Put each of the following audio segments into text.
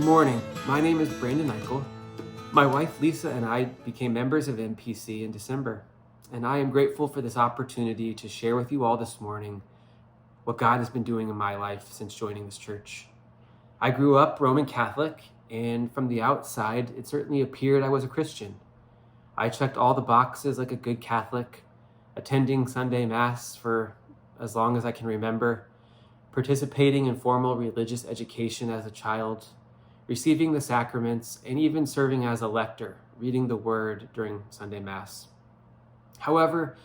morning. My name is Brandon Eichel. My wife Lisa and I became members of MPC in December, and I am grateful for this opportunity to share with you all this morning what God has been doing in my life since joining this church. I grew up Roman Catholic, and from the outside, it certainly appeared I was a Christian. I checked all the boxes like a good Catholic, attending Sunday Mass for as long as I can remember, participating in formal religious education as a child, receiving the sacraments, and even serving as a lector, reading the Word during Sunday Mass. However,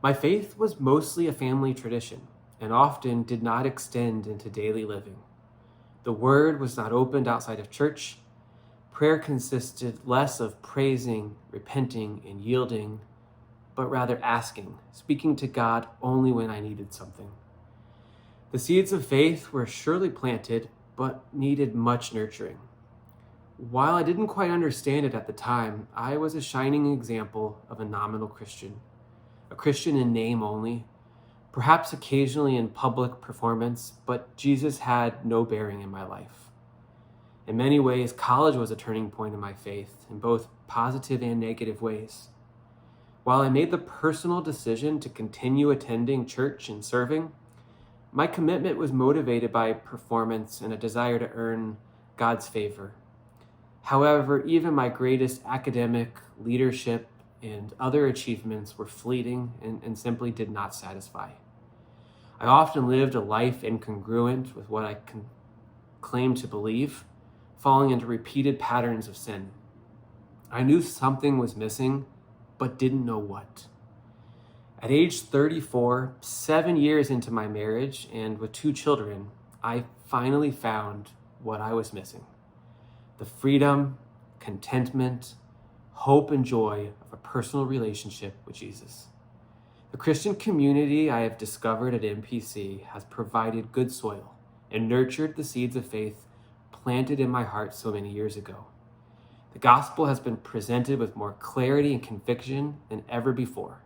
my faith was mostly a family tradition and often did not extend into daily living. The Word was not opened outside of church. Prayer consisted less of praising, repenting, and yielding, but rather asking, speaking to God only when I needed something. The seeds of faith were surely planted, but needed much nurturing. While I didn't quite understand it at the time, I was a shining example of a nominal Christian, a Christian in name only, perhaps occasionally in public performance, but Jesus had no bearing in my life. In many ways, college was a turning point in my faith, in both positive and negative ways. While I made the personal decision to continue attending church and serving, my commitment was motivated by performance and a desire to earn God's favor. However, even my greatest academic, leadership, and other achievements were fleeting and simply did not satisfy. I often lived a life incongruent with what I claimed to believe, falling into repeated patterns of sin. I knew something was missing, but didn't know what. At age 34, 7 years into my marriage and with 2 children, I finally found what I was missing: the freedom, contentment, hope, and joy of a personal relationship with Jesus. The Christian community I have discovered at MPC has provided good soil and nurtured the seeds of faith planted in my heart so many years ago. The gospel has been presented with more clarity and conviction than ever before.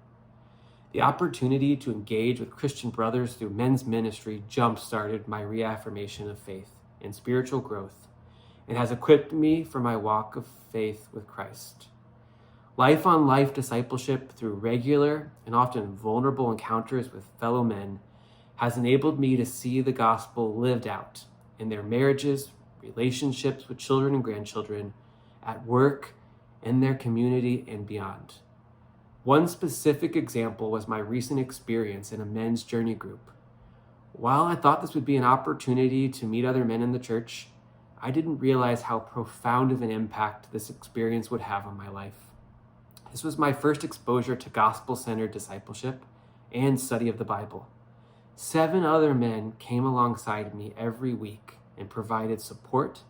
The opportunity to engage with Christian brothers through men's ministry jump-started my reaffirmation of faith and spiritual growth, and has equipped me for my walk of faith with Christ. Life-on-life discipleship through regular and often vulnerable encounters with fellow men has enabled me to see the gospel lived out in their marriages, relationships with children and grandchildren, at work, in their community, and beyond. One specific example was my recent experience in a men's journey group. While I thought this would be an opportunity to meet other men in the church, I didn't realize how profound of an impact this experience would have on my life. This was my first exposure to gospel-centered discipleship and study of the Bible. 7 other men came alongside me every week and provided support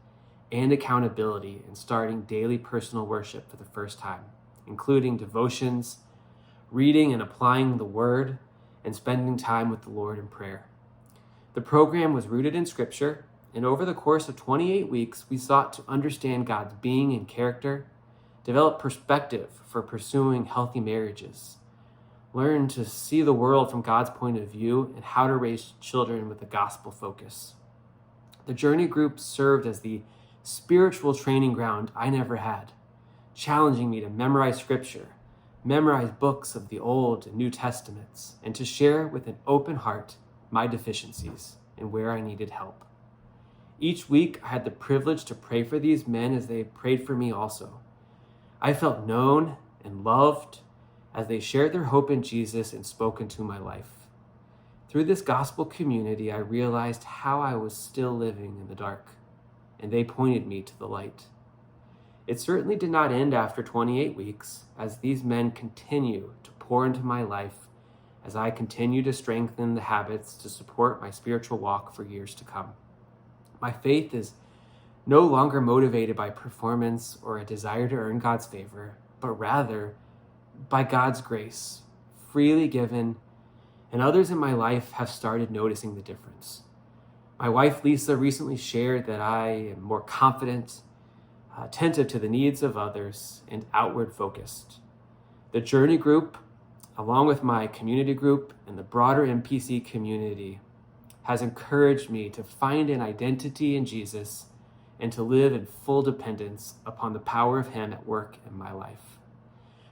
and accountability in starting daily personal worship for the first time, including devotions, reading and applying the Word, and spending time with the Lord in prayer. The program was rooted in Scripture, and over the course of 28 weeks, we sought to understand God's being and character, develop perspective for pursuing healthy marriages, learn to see the world from God's point of view, and how to raise children with a gospel focus. The journey group served as the spiritual training ground I never had, challenging me to memorize Scripture, memorize books of the Old and New Testaments, and to share with an open heart my deficiencies and where I needed help. Each week, I had the privilege to pray for these men as they prayed for me also. I felt known and loved as they shared their hope in Jesus and spoke into my life. Through this gospel community, I realized how I was still living in the dark, and they pointed me to the light. It certainly did not end after 28 weeks, as these men continue to pour into my life as I continue to strengthen the habits to support my spiritual walk for years to come. My faith is no longer motivated by performance or a desire to earn God's favor, but rather by God's grace, freely given, and others in my life have started noticing the difference. My wife, Lisa, recently shared that I am more confident, attentive to the needs of others, and outward focused. The journey group, along with my community group and the broader MPC community, has encouraged me to find an identity in Jesus and to live in full dependence upon the power of Him at work in my life.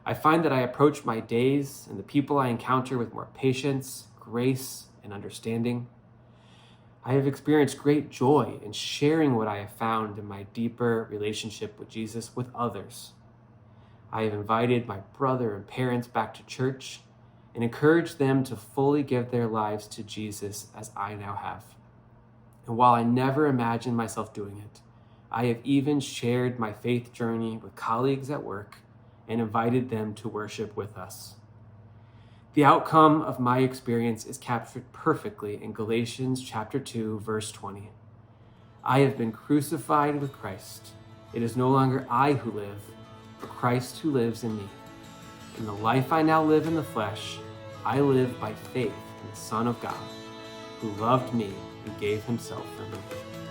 I find that I approach my days and the people I encounter with more patience, grace, and understanding. I have experienced great joy in sharing what I have found in my deeper relationship with Jesus with others. I have invited my brother and parents back to church and encouraged them to fully give their lives to Jesus as I now have. And while I never imagined myself doing it, I have even shared my faith journey with colleagues at work and invited them to worship with us. The outcome of my experience is captured perfectly in Galatians chapter 2, verse 20. I have been crucified with Christ. It is no longer I who live, but Christ who lives in me. In the life I now live in the flesh, I live by faith in the Son of God, who loved me and gave himself for me.